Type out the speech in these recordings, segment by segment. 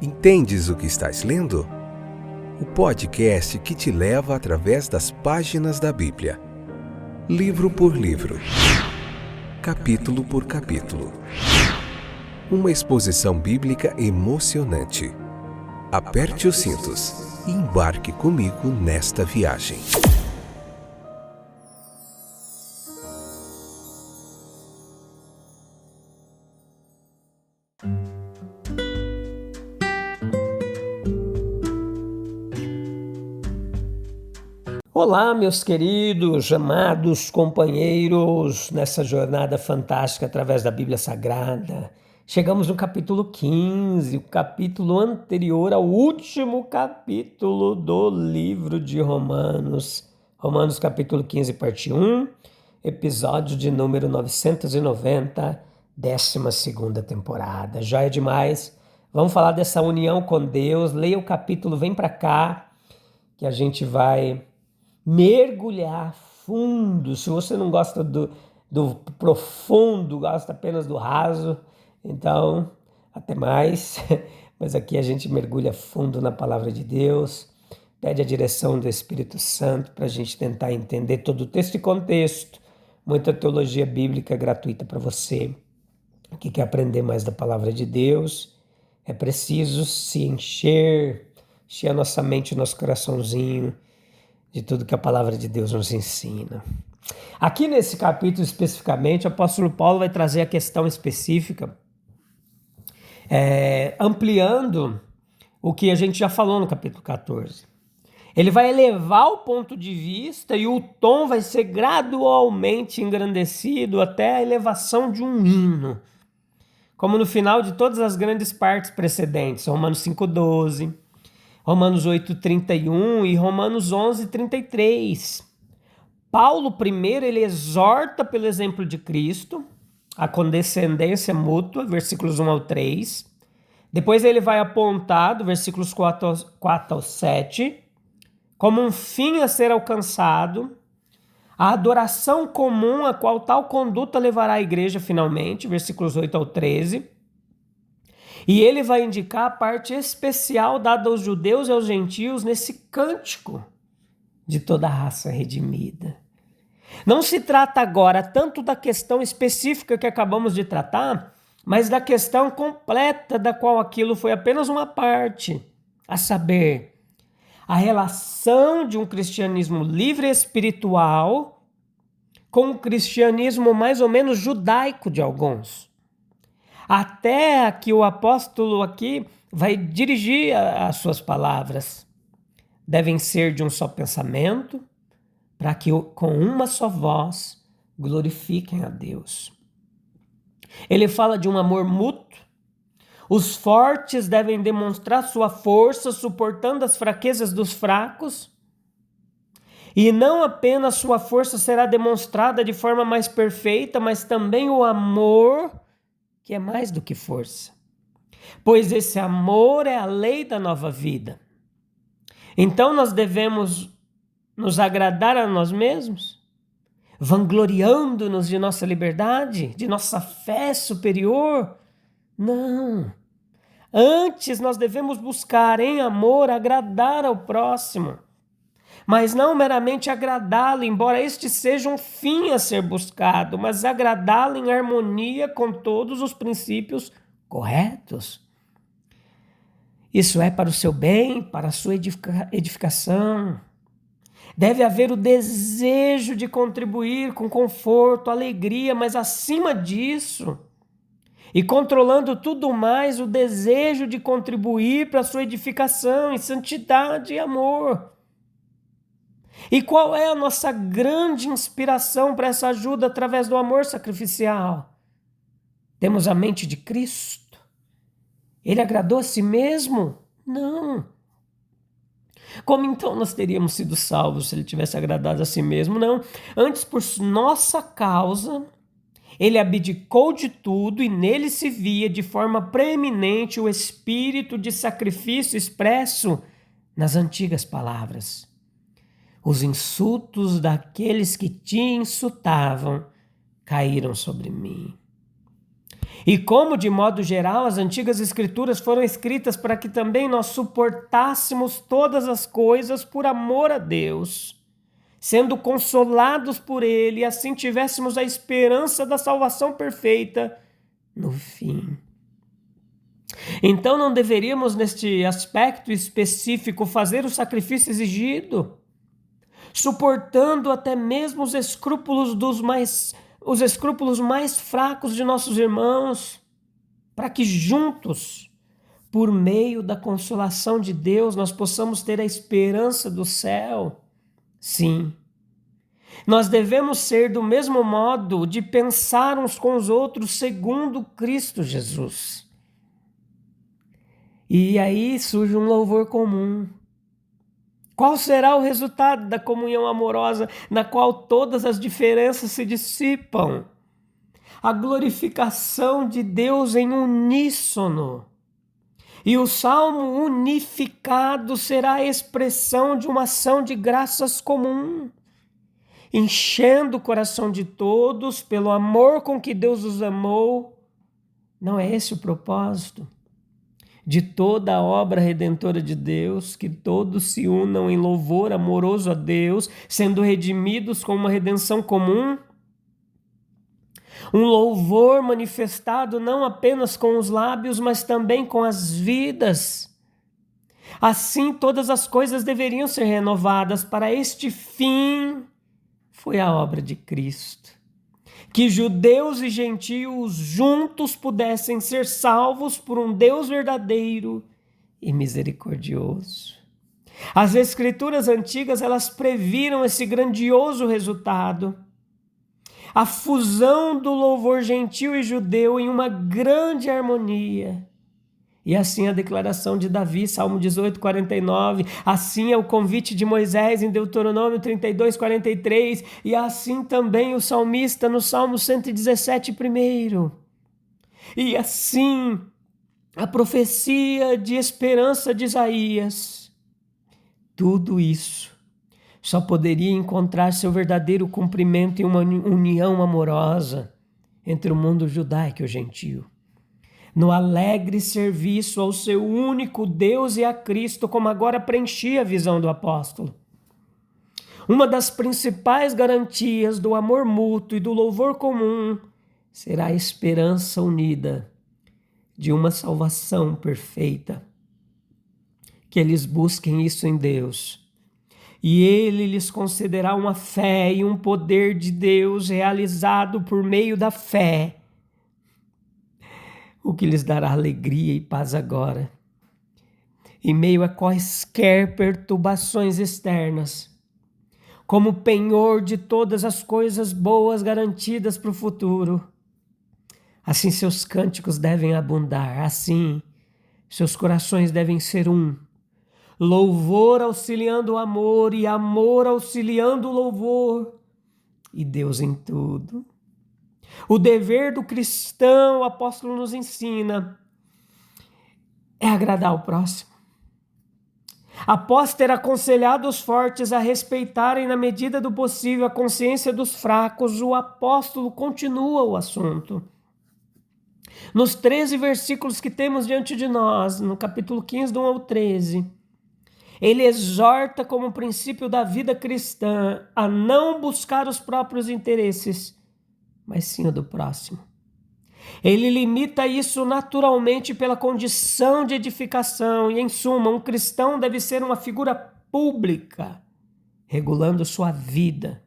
Entendes o que estás lendo? O podcast que te leva através das páginas da Bíblia, livro por livro, capítulo por capítulo. Uma exposição bíblica emocionante. Aperte os cintos e embarque comigo nesta viagem. Olá, meus queridos, amados companheiros, nessa jornada fantástica através da Bíblia Sagrada. Chegamos no capítulo 15, o capítulo anterior ao último capítulo do livro de Romanos. Romanos capítulo 15, parte 1, episódio de número 990, 12ª temporada. Já é demais. Vamos falar dessa união com Deus. Leia o capítulo, vem para cá, que a gente vai mergulhar fundo. Se você não gosta do profundo, gosta apenas do raso, então até mais. Mas aqui a gente mergulha fundo na palavra de Deus, pede a direção do Espírito Santo para a gente tentar entender todo o texto e contexto. Muita teologia bíblica gratuita para você que quer aprender mais da palavra de Deus. É preciso se encher a nossa mente, o nosso coraçãozinho de tudo que a palavra de Deus nos ensina. Aqui nesse capítulo especificamente, o apóstolo Paulo vai trazer a questão específica, ampliando o que a gente já falou no capítulo 14. Ele vai elevar o ponto de vista e o tom vai ser gradualmente engrandecido até a elevação de um hino, como no final de todas as grandes partes precedentes, Romanos 5,12, Romanos 8,31 e Romanos 11,33. Paulo, primeiro, ele exorta pelo exemplo de Cristo, a condescendência mútua, versículos 1 ao 3. Depois ele vai apontar, do versículos 4 ao 7, como um fim a ser alcançado, a adoração comum a qual tal conduta levará a igreja finalmente, versículos 8 ao 13. E ele vai indicar a parte especial dada aos judeus e aos gentios nesse cântico de toda a raça redimida. Não se trata agora tanto da questão específica que acabamos de tratar, mas da questão completa da qual aquilo foi apenas uma parte, a saber, a relação de um cristianismo livre e espiritual com um cristianismo mais ou menos judaico de alguns. Até que o apóstolo aqui vai dirigir as suas palavras. Devem ser de um só pensamento, para que com uma só voz glorifiquem a Deus. Ele fala de um amor mútuo. Os fortes devem demonstrar sua força, suportando as fraquezas dos fracos. E não apenas sua força será demonstrada de forma mais perfeita, mas também o amor, que é mais do que força, pois esse amor é a lei da nova vida. Então nós devemos nos agradar a nós mesmos, vangloriando-nos de nossa liberdade, de nossa fé superior? Não. Antes nós devemos buscar em amor agradar ao próximo, mas não meramente agradá-lo, embora este seja um fim a ser buscado, mas agradá-lo em harmonia com todos os princípios corretos. Isso é para o seu bem, para a sua edificação. Deve haver o desejo de contribuir com conforto, alegria, mas acima disso, e controlando tudo mais, o desejo de contribuir para a sua edificação em santidade e amor. E qual é a nossa grande inspiração para essa ajuda através do amor sacrificial? Temos a mente de Cristo? Ele agradou a si mesmo? Não. Como então nós teríamos sido salvos se ele tivesse agradado a si mesmo? Não. Antes, por nossa causa, ele abdicou de tudo e nele se via de forma preeminente o espírito de sacrifício expresso nas antigas palavras. Os insultos daqueles que te insultavam caíram sobre mim. E como, de modo geral, as antigas escrituras foram escritas para que também nós suportássemos todas as coisas por amor a Deus, sendo consolados por Ele, e assim tivéssemos a esperança da salvação perfeita no fim. Então não deveríamos, neste aspecto específico, fazer o sacrifício exigido, suportando até mesmo os escrúpulos mais fracos de nossos irmãos, para que juntos, por meio da consolação de Deus, nós possamos ter a esperança do céu. Sim, nós devemos ser do mesmo modo de pensar uns com os outros segundo Cristo Jesus. E aí surge um louvor comum. Qual será o resultado da comunhão amorosa na qual todas as diferenças se dissipam? A glorificação de Deus em uníssono. E o salmo unificado será a expressão de uma ação de graças comum, enchendo o coração de todos pelo amor com que Deus os amou. Não é esse o propósito de toda a obra redentora de Deus, que todos se unam em louvor amoroso a Deus, sendo redimidos com uma redenção comum? Um louvor manifestado não apenas com os lábios, mas também com as vidas. Assim, todas as coisas deveriam ser renovadas. Para este fim foi a obra de Cristo, que judeus e gentios juntos pudessem ser salvos por um Deus verdadeiro e misericordioso. As escrituras antigas, elas previram esse grandioso resultado, a fusão do louvor gentil e judeu em uma grande harmonia. E assim a declaração de Davi, Salmo 18, 49, assim é o convite de Moisés em Deuteronômio 32, 43, e assim também o salmista no Salmo 117, 1. E assim a profecia de esperança de Isaías. Tudo isso só poderia encontrar seu verdadeiro cumprimento em uma união amorosa entre o mundo judaico e o gentio, no alegre serviço ao seu único Deus e a Cristo, como agora preenchia a visão do apóstolo. Uma das principais garantias do amor mútuo e do louvor comum será a esperança unida de uma salvação perfeita. Que eles busquem isso em Deus, e Ele lhes concederá uma fé e um poder de Deus realizado por meio da fé, o que lhes dará alegria e paz agora, em meio a quaisquer perturbações externas, como penhor de todas as coisas boas garantidas para o futuro. Assim seus cânticos devem abundar, assim seus corações devem ser um, louvor auxiliando o amor e amor auxiliando o louvor, e Deus em tudo. O dever do cristão, o apóstolo nos ensina, é agradar o próximo. Após ter aconselhado os fortes a respeitarem na medida do possível a consciência dos fracos, o apóstolo continua o assunto. Nos 13 versículos que temos diante de nós, no capítulo 15, do 1 ao 13, ele exorta como princípio da vida cristã a não buscar os próprios interesses, mas sim o do próximo. Ele limita isso naturalmente pela condição de edificação e, em suma, um cristão deve ser uma figura pública, regulando sua vida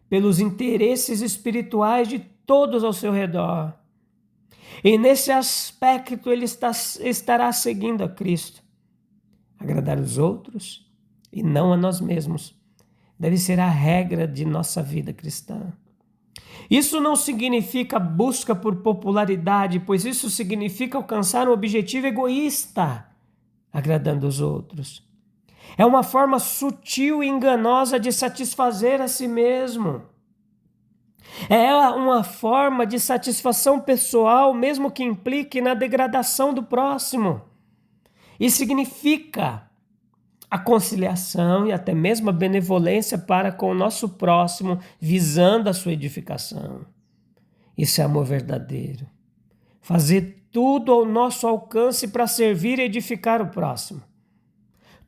pelos interesses espirituais de todos ao seu redor. E nesse aspecto ele estará seguindo a Cristo. Agradar os outros e não a nós mesmos deve ser a regra de nossa vida cristã. Isso não significa busca por popularidade, pois isso significa alcançar um objetivo egoísta, agradando os outros. É uma forma sutil e enganosa de satisfazer a si mesmo. É uma forma de satisfação pessoal, mesmo que implique na degradação do próximo. E significa a conciliação e até mesmo a benevolência para com o nosso próximo, visando a sua edificação. Isso é amor verdadeiro, fazer tudo ao nosso alcance para servir e edificar o próximo.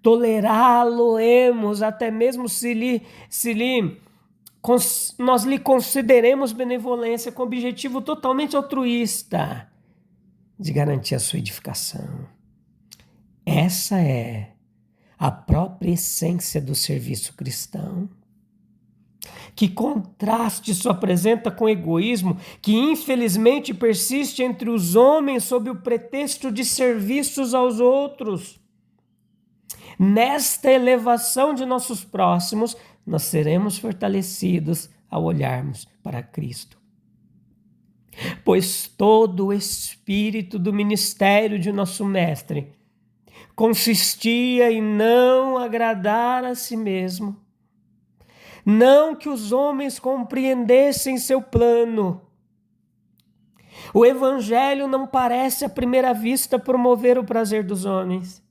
Tolerá-lo-emos até mesmo se nós lhe consideremos benevolência com objetivo totalmente altruísta de garantir a sua edificação. Essa é a própria essência do serviço cristão. Que contraste isso apresenta com o egoísmo que infelizmente persiste entre os homens sob o pretexto de serviços aos outros. Nesta elevação de nossos próximos, nós seremos fortalecidos ao olharmos para Cristo. Pois todo o espírito do ministério de nosso Mestre consistia em não agradar a si mesmo, não que os homens compreendessem seu plano. O Evangelho não parece à primeira vista promover o prazer dos homens.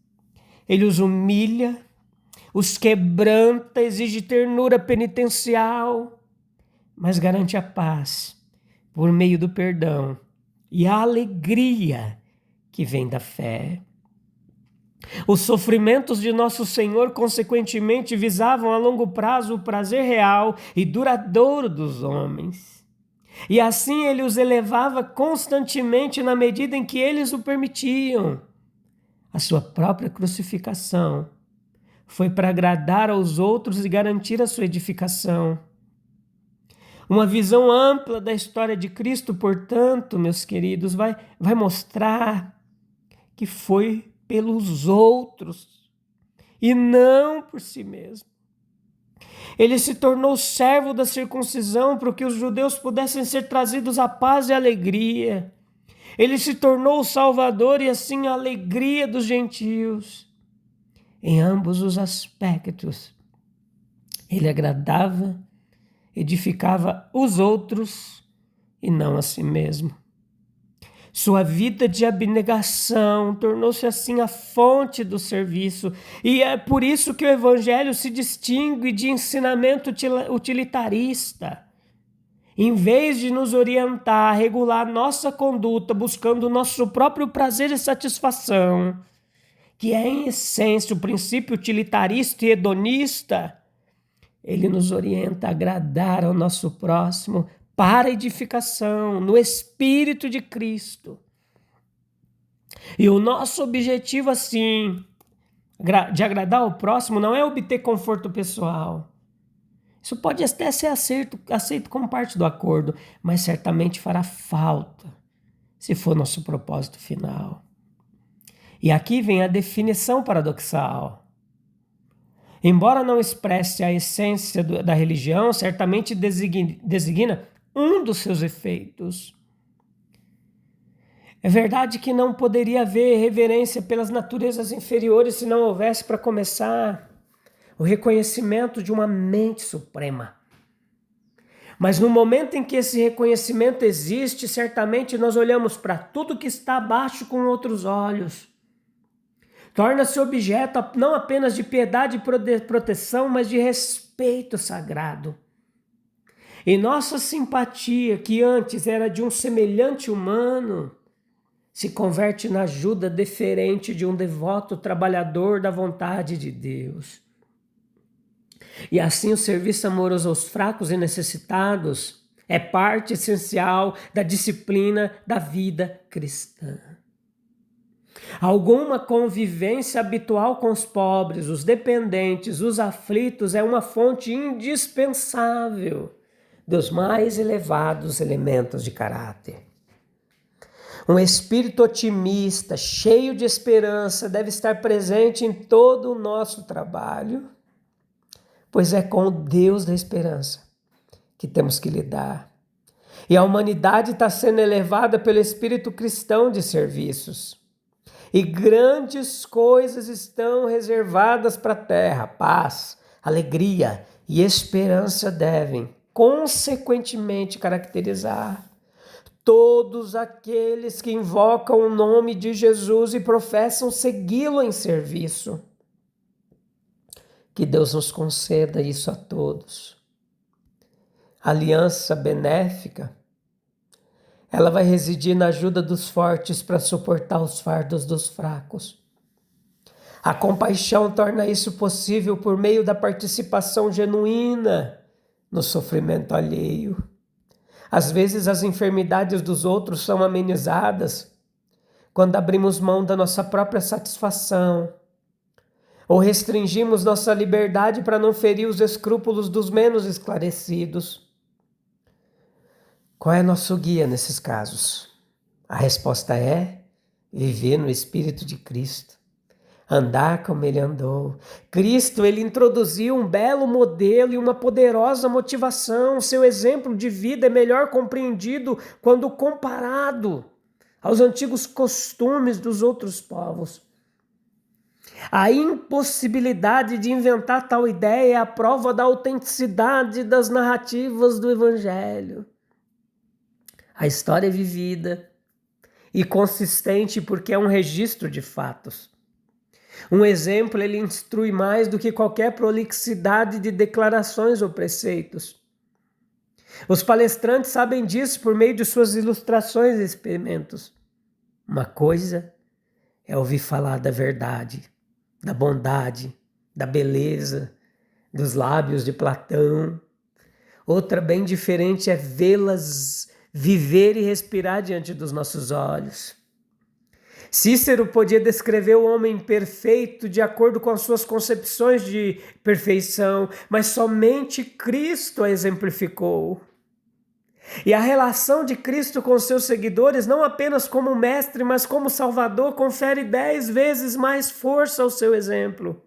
Ele os humilha, os quebranta, exige ternura penitencial, mas garante a paz por meio do perdão e a alegria que vem da fé. Os sofrimentos de nosso Senhor, consequentemente, visavam a longo prazo o prazer real e duradouro dos homens. E assim ele os elevava constantemente na medida em que eles o permitiam. A sua própria crucificação foi para agradar aos outros e garantir a sua edificação. Uma visão ampla da história de Cristo, portanto, meus queridos, vai mostrar que foi pelos outros e não por si mesmo. Ele se tornou servo da circuncisão para que os judeus pudessem ser trazidos à paz e alegria. Ele se tornou o Salvador e assim a alegria dos gentios. Em ambos os aspectos, ele agradava, edificava os outros e não a si mesmo. Sua vida de abnegação tornou-se assim a fonte do serviço, e é por isso que o Evangelho se distingue de ensinamento utilitarista. Em vez de nos orientar a regular nossa conduta buscando o nosso próprio prazer e satisfação, que é em essência o princípio utilitarista e hedonista, ele nos orienta a agradar ao nosso próximo para edificação, no Espírito de Cristo. E o nosso objetivo, assim, de agradar ao próximo, não é obter conforto pessoal. Isso pode até ser aceito como parte do acordo, mas certamente fará falta, se for nosso propósito final. E aqui vem a definição paradoxal. Embora não expresse a essência da religião, certamente designa um dos seus efeitos. É verdade que não poderia haver reverência pelas naturezas inferiores se não houvesse, para começar, o reconhecimento de uma mente suprema. Mas no momento em que esse reconhecimento existe, certamente nós olhamos para tudo que está abaixo com outros olhos. Torna-se objeto não apenas de piedade e proteção, mas de respeito sagrado. E nossa simpatia, que antes era de um semelhante humano, se converte na ajuda deferente de um devoto trabalhador da vontade de Deus. E assim o serviço amoroso aos fracos e necessitados é parte essencial da disciplina da vida cristã. Alguma convivência habitual com os pobres, os dependentes, os aflitos é uma fonte indispensável dos mais elevados elementos de caráter. Um espírito otimista, cheio de esperança, deve estar presente em todo o nosso trabalho, pois é com o Deus da esperança que temos que lidar. E a humanidade está sendo elevada pelo espírito cristão de serviços. E grandes coisas estão reservadas para a terra. Paz, alegria e esperança devem, consequentemente, caracterizar todos aqueles que invocam o nome de Jesus e professam segui-lo em serviço. Que Deus nos conceda isso a todos. A aliança benéfica Ela vai residir na ajuda dos fortes para suportar os fardos dos fracos. A compaixão torna isso possível por meio da participação genuína no sofrimento alheio. Às vezes as enfermidades dos outros são amenizadas quando abrimos mão da nossa própria satisfação ou restringimos nossa liberdade para não ferir os escrúpulos dos menos esclarecidos. Qual é nosso guia nesses casos? A resposta é viver no Espírito de Cristo. Andar como ele andou. Cristo, ele introduziu um belo modelo e uma poderosa motivação. Seu exemplo de vida é melhor compreendido quando comparado aos antigos costumes dos outros povos. A impossibilidade de inventar tal ideia é a prova da autenticidade das narrativas do Evangelho. A história é vivida e consistente porque é um registro de fatos. Um exemplo, ele instrui mais do que qualquer prolixidade de declarações ou preceitos. Os palestrantes sabem disso por meio de suas ilustrações e experimentos. Uma coisa é ouvir falar da verdade, da bondade, da beleza, dos lábios de Platão. Outra bem diferente é vê-las viver e respirar diante dos nossos olhos. Cícero podia descrever o homem perfeito de acordo com as suas concepções de perfeição, mas somente Cristo a exemplificou. E a relação de Cristo com seus seguidores, não apenas como mestre, mas como salvador, confere 10 vezes mais força ao seu exemplo.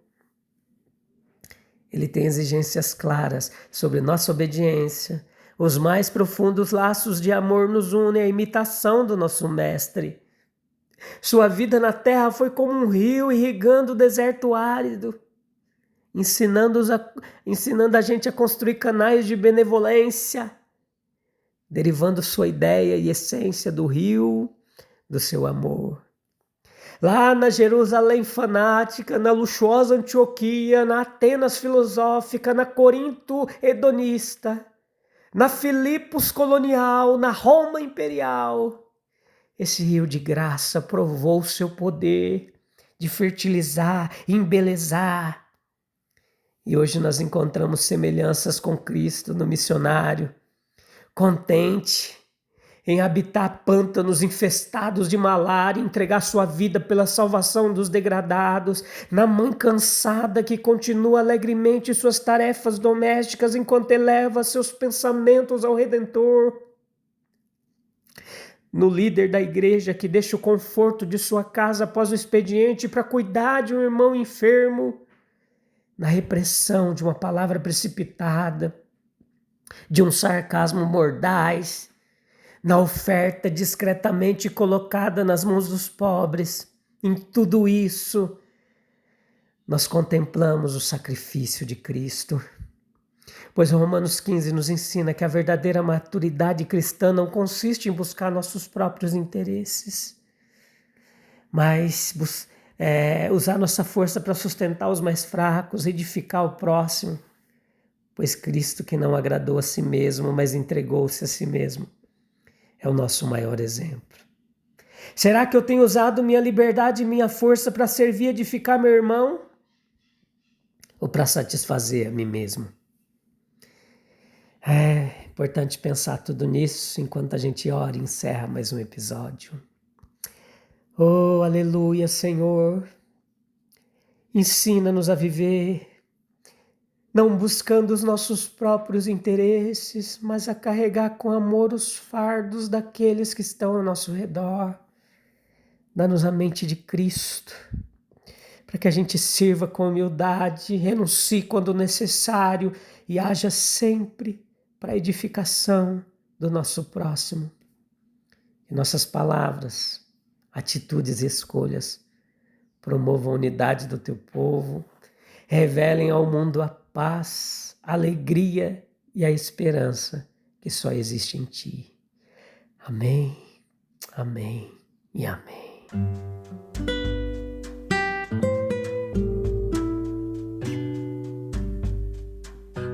Ele tem exigências claras sobre nossa obediência. Os mais profundos laços de amor nos unem à imitação do nosso mestre. Sua vida na terra foi como um rio irrigando o deserto árido, ensinando a gente a construir canais de benevolência, derivando sua ideia e essência do rio do seu amor. Lá na Jerusalém fanática, na luxuosa Antioquia, na Atenas filosófica, na Corinto hedonista, na Filipos colonial, na Roma imperial, esse rio de graça provou o seu poder de fertilizar, embelezar. E hoje nós encontramos semelhanças com Cristo no missionário, contente em habitar pântanos infestados de malária, entregar sua vida pela salvação dos degradados, na mãe cansada que continua alegremente suas tarefas domésticas enquanto eleva seus pensamentos ao Redentor, no líder da igreja que deixa o conforto de sua casa após o expediente para cuidar de um irmão enfermo, na repressão de uma palavra precipitada, de um sarcasmo mordaz, na oferta discretamente colocada nas mãos dos pobres. Em tudo isso, nós contemplamos o sacrifício de Cristo. Pois Romanos 15 nos ensina que a verdadeira maturidade cristã não consiste em buscar nossos próprios interesses, mas usar nossa força para sustentar os mais fracos, edificar o próximo, pois Cristo, que não agradou a si mesmo, mas entregou-se a si mesmo, é o nosso maior exemplo. Será que eu tenho usado minha liberdade e minha força para servir e edificar meu irmão? Ou para satisfazer a mim mesmo? É importante pensar tudo nisso enquanto a gente ora e encerra mais um episódio. Oh, aleluia, Senhor. Ensina-nos a viver, não buscando os nossos próprios interesses, mas a carregar com amor os fardos daqueles que estão ao nosso redor. Dá-nos a mente de Cristo, para que a gente sirva com humildade, renuncie quando necessário e haja sempre para a edificação do nosso próximo. Que nossas palavras, atitudes e escolhas promovam a unidade do teu povo, revelem ao mundo a paz, a alegria e a esperança que só existe em ti. Amém, amém e amém.